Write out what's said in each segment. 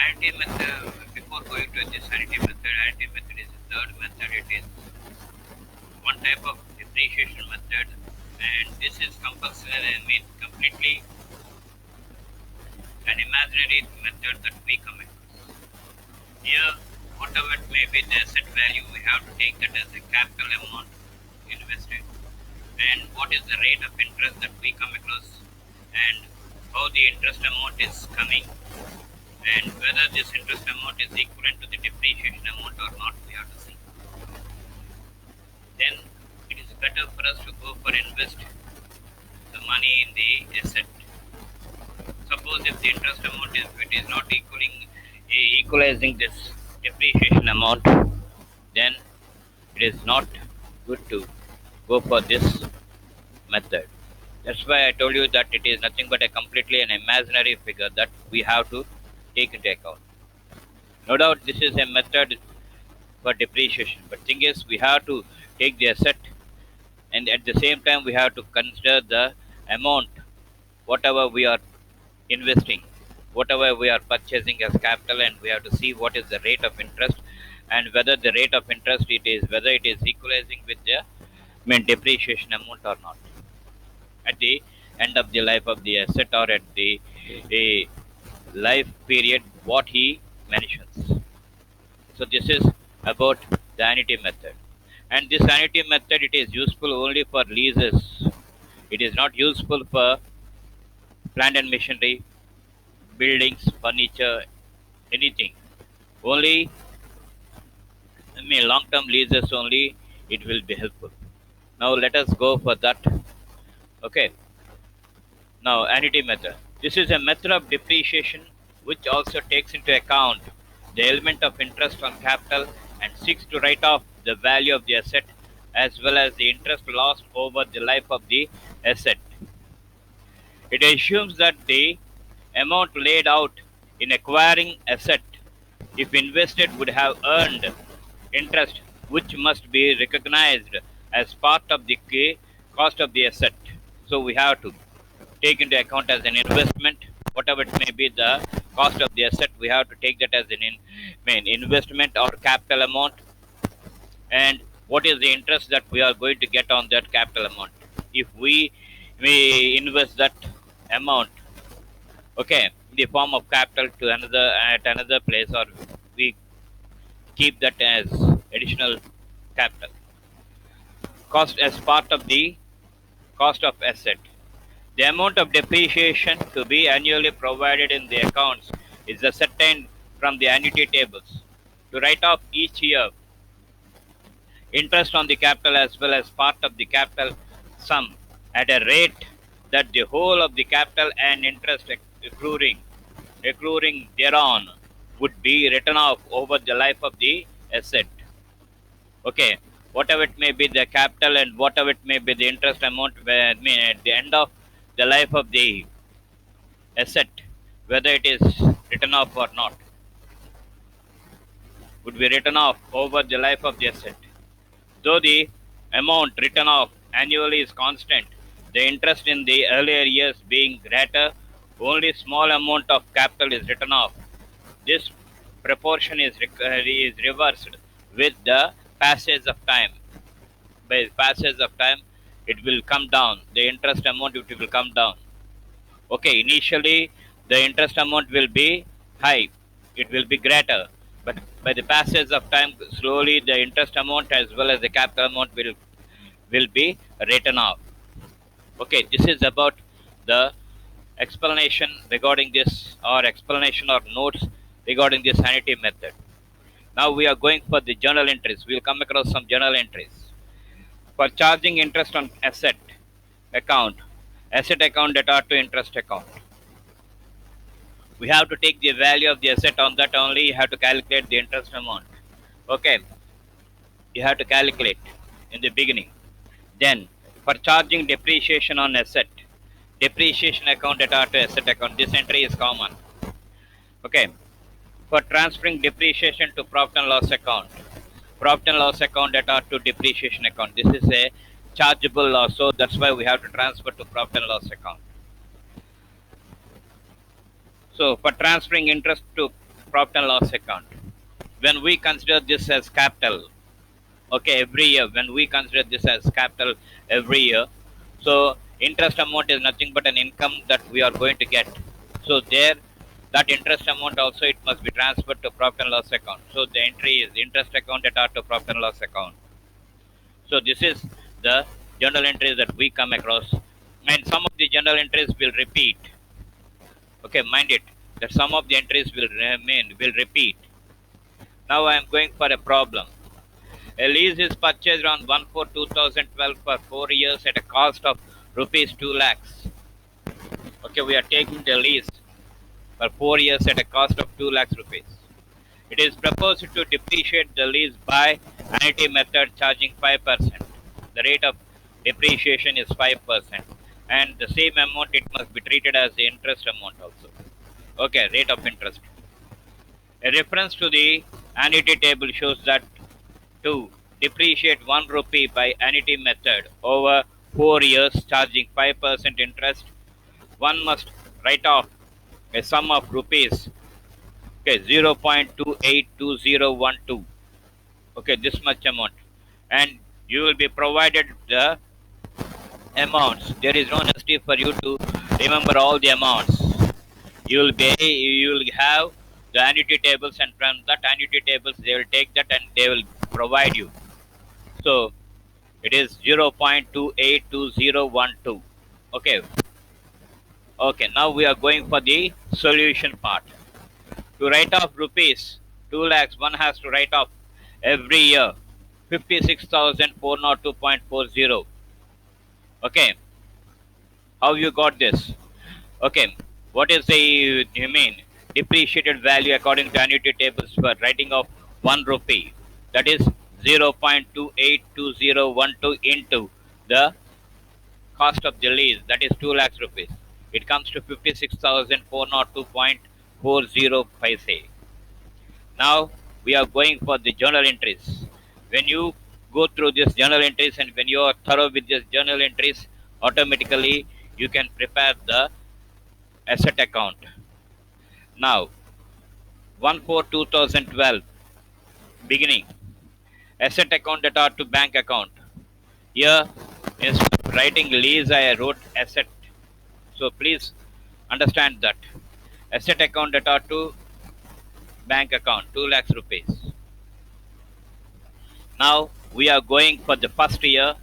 annuity method, before going to this annuity method is the third method. It is one type of depreciation method, and this is compulsory, completely an imaginary method that we come across. Here, whatever it may be the asset value, we have to take that as a capital amount invested, and what is the rate of interest that we come across, and how the interest amount is coming, and whether this interest amount is equivalent to the depreciation amount or not, we have to see. Then it is better for us to go for invest the money in the asset. Suppose if the interest amount is it is not equalizing this depreciation amount, then it is not good to go for this method. That's why I told you that it is nothing but a completely an imaginary figure that we have to take into account. No doubt this is a method for depreciation, but thing is we have to take the asset, and at the same time we have to consider the amount, whatever we are investing, whatever we are purchasing as capital, and we have to see what is the rate of interest, and whether the rate of interest it is whether it is equalizing with the depreciation amount or not at the end of the life of the asset, or at the life period what he mentions. So this is about the annuity method, and this annuity method it is useful only for leases. It is not useful for plant and machinery, buildings, furniture, anything. Only long-term leases only it will be helpful. Now let us go for that. Okay. Now annuity method. This is a method of depreciation which also takes into account the element of interest on capital and seeks to write off the value of the asset as well as the interest lost over the life of the asset. It assumes that the amount laid out in acquiring asset, if invested, would have earned interest, which must be recognized as part of the cost of the asset. So we have to take into account as an investment, whatever it may be the cost of the asset, we have to take that as an investment or capital amount, and what is the interest that we are going to get on that capital amount. If we invest that amount, okay, in the form of capital to another at another place, or we keep that as additional capital cost as part of the cost of asset. The amount of depreciation to be annually provided in the accounts is ascertained from the annuity tables. To write off each year interest on the capital as well as part of the capital sum at a rate that the whole of the capital and interest accruing thereon would be written off over the life of the asset. Okay, whatever it may be the capital and whatever it may be the interest amount, at the end of the life of the asset, whether it is written off or not, would be written off over the life of the asset. Though the amount written off annually is constant, the interest in the earlier years being greater, only small amount of capital is written off. This proportion is reversed with the passage of time. By passage of time, it will come down. The interest amount it will come down. Okay, initially the interest amount will be high, it will be greater, but by the passage of time, slowly the interest amount as well as the capital amount will be written off. Okay, this is about the explanation regarding this, or explanation or notes regarding this sanity method. Now we are going for the journal entries. We will come across some journal entries for charging interest on account, asset account data to interest account. We have to take the value of the asset, on that only you have to calculate the interest amount. Okay, you have to calculate in the beginning. Then for charging depreciation on asset, depreciation account data to asset account, this entry is common. Okay, for transferring depreciation to profit and loss account, profit and loss account data to depreciation account, this is a chargeable loss, so that's why we have to transfer to profit and loss account. So for transferring interest to profit and loss account. When we consider this as capital, okay, every year, when we consider this as capital every year, so interest amount is nothing but an income that we are going to get. So there, that interest amount also it must be transferred to profit and loss account. So the entry is interest account at to profit and loss account. So this is the journal entries that we come across, and some of the journal entries will repeat. Okay, mind it that some of the entries will repeat. Now I am going for a problem. A lease is purchased on 1/4/2012 for 4 years at a cost of rupees 2 lakhs. Okay, we are taking the lease for 4 years at a cost of 2 lakhs rupees. It is proposed to depreciate the lease by annuity method charging 5%. The rate of depreciation is 5%, and the same amount it must be treated as the interest amount also. Okay, rate of interest. A reference to the annuity table shows that to depreciate 1 rupee by annuity method over 4 years charging 5% interest, one must write off a sum of rupees, okay, 0.282012. Okay, this much amount. And you will be provided the amounts. There is no necessity for you to remember all the amounts. You will have the annuity tables, and from that annuity tables they will take that and they will provide you. So it is 0.282012. Okay. Okay, now we are going for the solution part. To write off rupees 2 lakhs, one has to write off every year 56,402.40. Okay, how you got this? Okay, what is the you mean depreciated value according to annuity tables for writing off 1 rupee? That is 0.282012 into the cost of the lease, that is 2 lakhs rupees. It comes to 56,402.40 paise. Now we are going for the journal entries. When you go through this journal entries and when you are thorough with this journal entries, automatically you can prepare the asset account. Now 1/4/2012 beginning asset account that are to bank account. Here instead of writing lease I wrote asset. So please understand that asset account that are to bank account 2 lakhs rupees. Now we are going for the first year,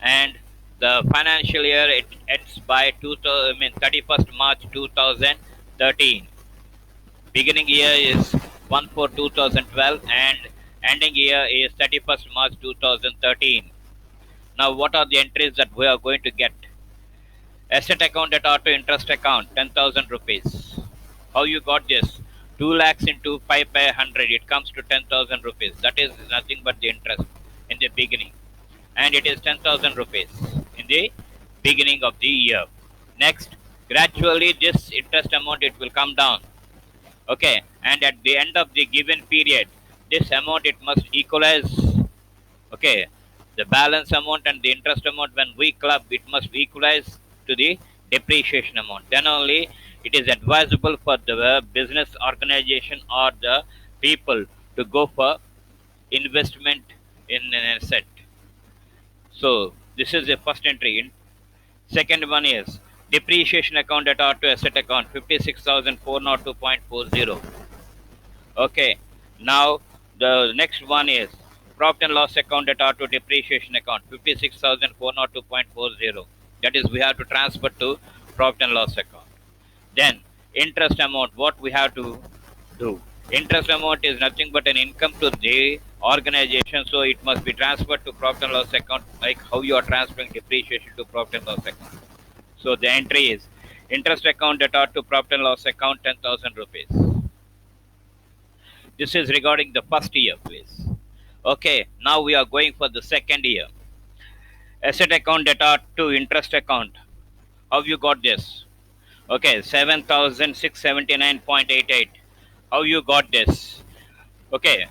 and the financial year it ends by 31st March 2013. Beginning year is 1/4/2012 and ending year is 31st March 2013. Now what are the entries that we are going to get? Asset account at auto interest account 10,000 rupees. How you got this? 2 lakhs into 5 by 100, it comes to 10,000 rupees. That is nothing but the interest in the beginning, and it is 10,000 rupees in the beginning of the year. Next, gradually this interest amount it will come down. Okay, and at the end of the given period, this amount it must equalize. Okay, the balance amount and the interest amount when we club it must equalize to the depreciation amount. Then only it is advisable for the business organization or the people to go for investment in an asset. So this is the first entry. In second one is depreciation account at auto asset account 56,402.40. Okay. Now the next one is profit and loss account at auto depreciation account 56,402.40. That is we have to transfer to profit and loss account. Then interest amount, what we have to do? Interest amount is nothing but an income to the organization, so it must be transferred to profit and loss account, like how you are transferring depreciation to profit and loss account. So the entry is interest account that are to profit and loss account 10,000 rupees. This is regarding the first year, please. Okay, now we are going for the second year. Asset account that are to interest account. How you got this? Okay, 7,679.88. How you got this? Okay,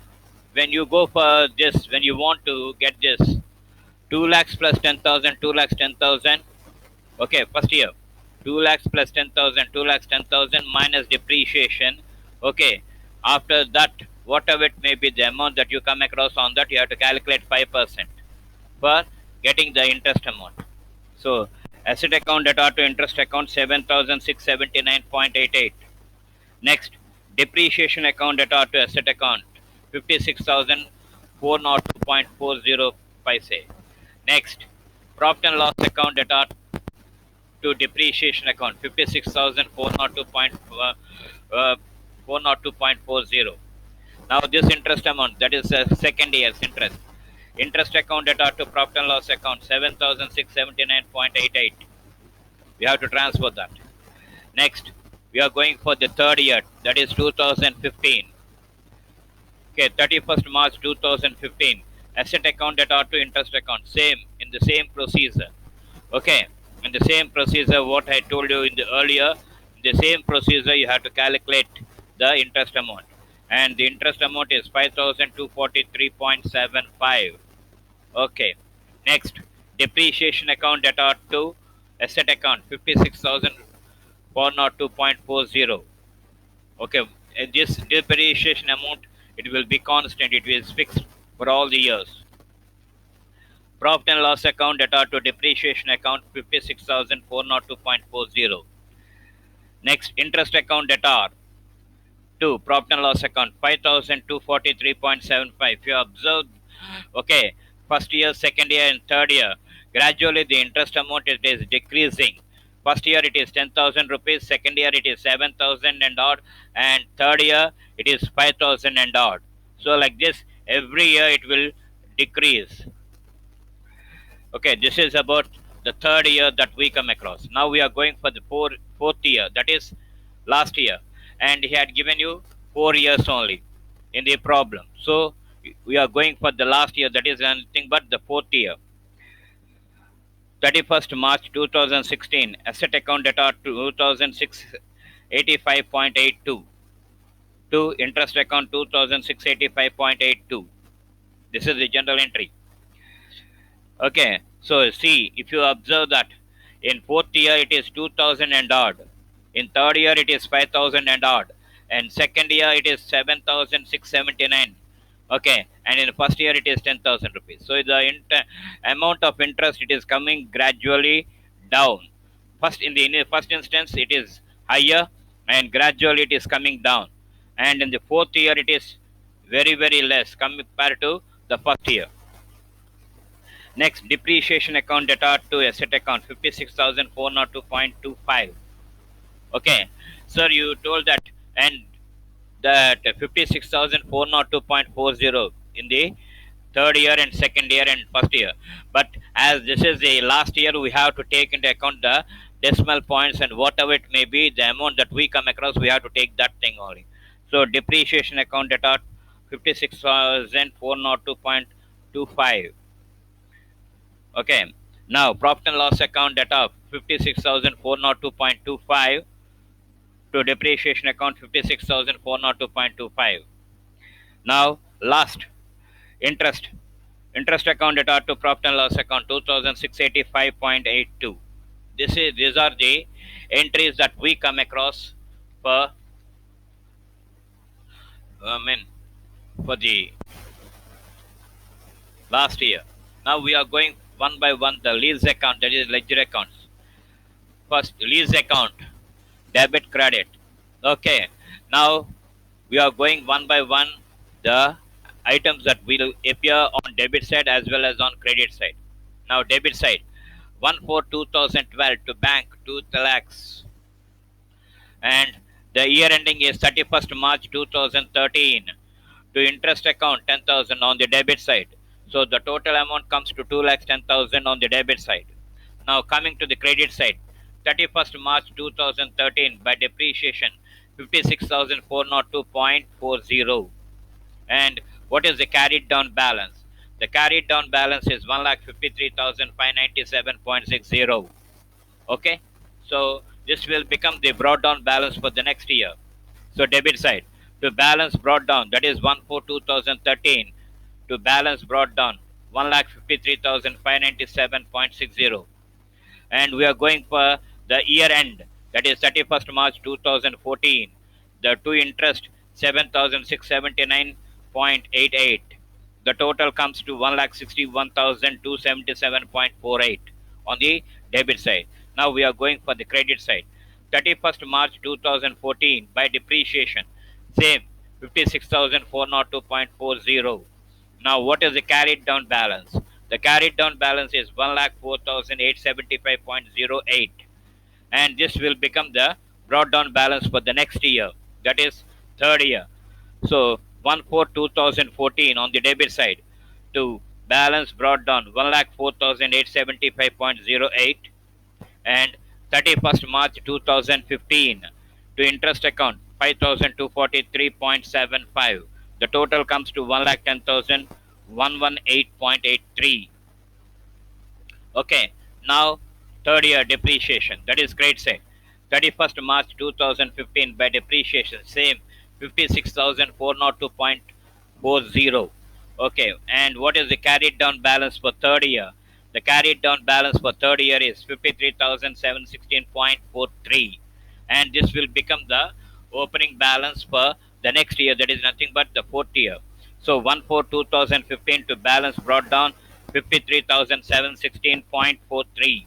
when you go for this, when you want to get this, 2 lakhs plus 10,000, 2 lakhs 10,000. Okay, first year, 2 lakhs plus 10,000, 2 lakhs 10,000 minus depreciation. Okay, After that, whatever it may be, the amount that you come across on that, you have to calculate 5% for getting the interest amount. So, asset account debtor to interest account 7,679.88. Next, depreciation account debtor to asset account 56,402.40 paise. Next, profit and loss account debtor to depreciation account 56,402.40. Now this interest amount, that is second year's interest. Interest account debtor to profit and loss account 7,679.88. We have to transfer that. Next, we are going for the third year, that is 2015. Okay, 31st March 2015. Asset account debtor to interest account, same in the same procedure. Okay, in the same procedure, what I told you in the earlier, in the same procedure, you have to calculate the interest amount, and the interest amount is 5,243.75. Okay, next, depreciation account debtor to asset account 56,402.40. Okay, this depreciation amount, it will be constant, it is fixed for all the years. Profit and loss account debtor to depreciation account 56,402.40. Next, interest account debtor to profit and loss account 5,243.75. If you observe, okay, first year, second year, and third year, gradually the interest amount it is decreasing. First year it is 10,000 rupees, second year it is 7,000 and odd, and third year it is 5,000 and odd. So, like this, every year it will decrease. Okay, this is about the third year that we come across. Now we are going for the fourth year, that is last year, and he had given you 4 years only in the problem. So we are going for the last year, that is anything but the fourth year. 31st March 2016, asset account debtor 2,685.82 to interest account 2,685.82. This is the general entry. Okay, so see, if you observe that in fourth year it is 2000 and odd, in third year it is 5000 and odd, and second year it is 7679. Okay, and in the first year it is 10,000 rupees. So the amount of interest it is coming gradually down. First in the first instance it is higher, and gradually it is coming down, and in the fourth year it is very less compared to the first year. Next, depreciation account debtor to asset account 56,402.25. Okay, sir, you told that, and that 56,402.40 in the third year and second year and first year. But as this is the last year, we have to take into account the decimal points and whatever it may be, the amount that we come across, we have to take that thing only. So, depreciation account debtor 56,402.25. Okay. Now, profit and loss account data 56,402.25 to depreciation account 56,402.25. Now, last, interest. Interest account data to profit and loss account 2,685.82. These are the entries that we come across for for the last year. Now we are going one by one the lease account, that is ledger accounts. First, lease account, debit, credit. Okay. Now we are going one by one the items that will appear on debit side as well as on credit side. Now debit side, 1/4/2012 to bank 2 lakhs, and the year ending is 31st March 2013. To interest account 10,000 on the debit side. So the total amount comes to 2,10,000 on the debit side. Now coming to the credit side, 31st March 2013 by depreciation 56,402.40. And what is the carried down balance? The carried down balance is 1,53,597.60. Okay, so this will become the brought down balance for the next year. So debit side, to balance brought down, that is 1/4/2013, to balance brought down 1,53,597.60. And we are going for the year end, that is 31st March 2014, the to interest 7,679.88. The total comes to 1,61,277.48 on the debit side. Now we are going for the credit side. 31st March 2014 by depreciation. Same 56,402.40. Now what is the carried down balance? The carried down balance is 1,04,875.08, and this will become the brought down balance for the next year, that is third year. So 1 4 2014 on the debit side to balance brought down 1,04,875.08, and 31st March 2015 to interest account 5,243.75. The total comes to 1,10,118.83. Okay, now third year depreciation. That is grade say. 31st March 2015 by depreciation. Same 56,402.40. Okay, and what is the carried down balance for third year? The carried down balance for third year is 53,716.43, and this will become the opening balance for the next year, that is nothing but the fourth year. So 1 4 2015 to balance brought down 53,716.43.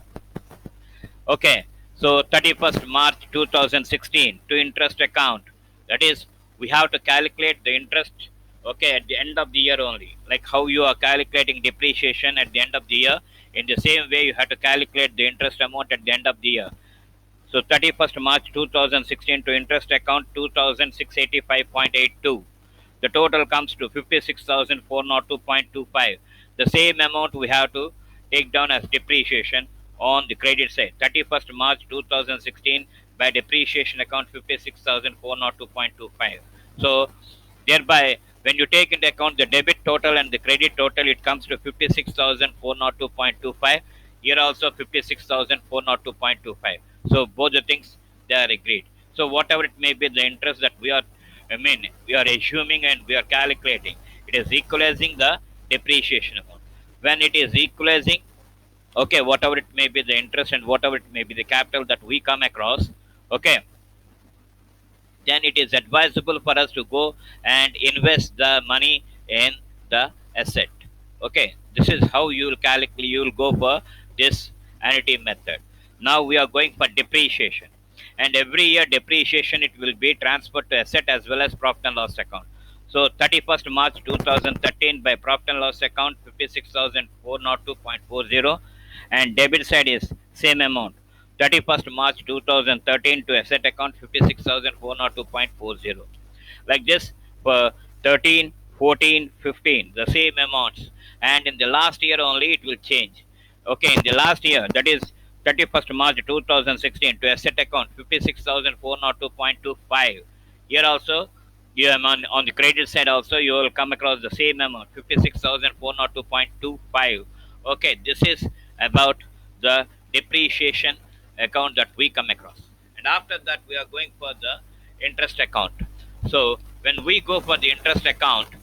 Okay, so 31st March 2016 to interest account. That is, we have to calculate the interest, okay, at the end of the year only. Like how you are calculating depreciation at the end of the year, in the same way you have to calculate the interest amount at the end of the year. So 31st March 2016 to interest account 2,685.82. The total comes to 56,402.25. The same amount we have to take down as depreciation on the credit side. 31st March 2016 by depreciation account 56,402.25. So thereby, when you take into account the debit total and the credit total, it comes to 56,402.25. Here also 56,402.25. So both the things, they are agreed. So whatever it may be, the interest that we are assuming and we are calculating, it is equalizing the depreciation amount. When it is equalizing, okay, whatever it may be the interest and whatever it may be the capital that we come across, okay, then it is advisable for us to go and invest the money in the asset. Okay, this is how you will calculate, you will go for this annuity method. Now we are going for depreciation, and every year depreciation it will be transferred to asset as well as profit and loss account. So 31st March 2013 by profit and loss account 56,402.40, and debit side is same amount 31st March 2013 to asset account 56,402.40. Like this for 13, 14, 15, the same amounts, and in the last year only it will change. Okay, in the last year, that is 31st March 2016 to asset account 56,402.25. Here also, you am on the credit side also, you will come across the same amount 56,402.25. Okay, this is about the depreciation account that we come across. And after that, we are going for the interest account. So when we go for the interest account,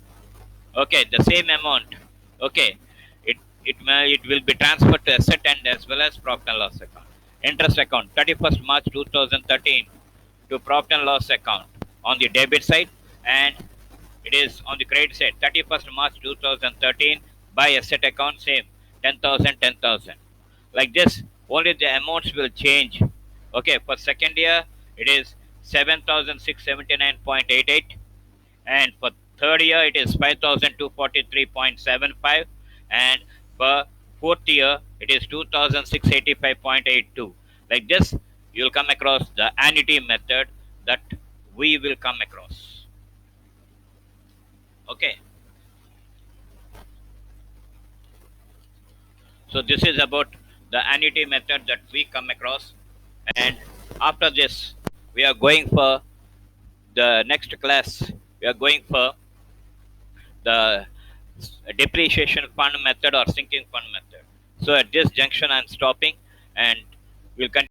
okay, the same amount, okay, it will be transferred to asset and as well as profit and loss account. Interest account 31st March 2013 to profit and loss account on the debit side, and it is on the credit side 31st March 2013 by asset account same 10,000 10,000. Like this, only the amounts will change. Okay, for second year it is 7,679.88, and for third year it is 5,243.75, and for fourth year it is 2,685.82. Like this, you will come across the annuity method that we will come across. Okay, so this is about the annuity method that we come across, and after this we are going for the next class. We are going for the depreciation fund method or sinking fund method. So at this junction, I'm stopping, and we'll continue.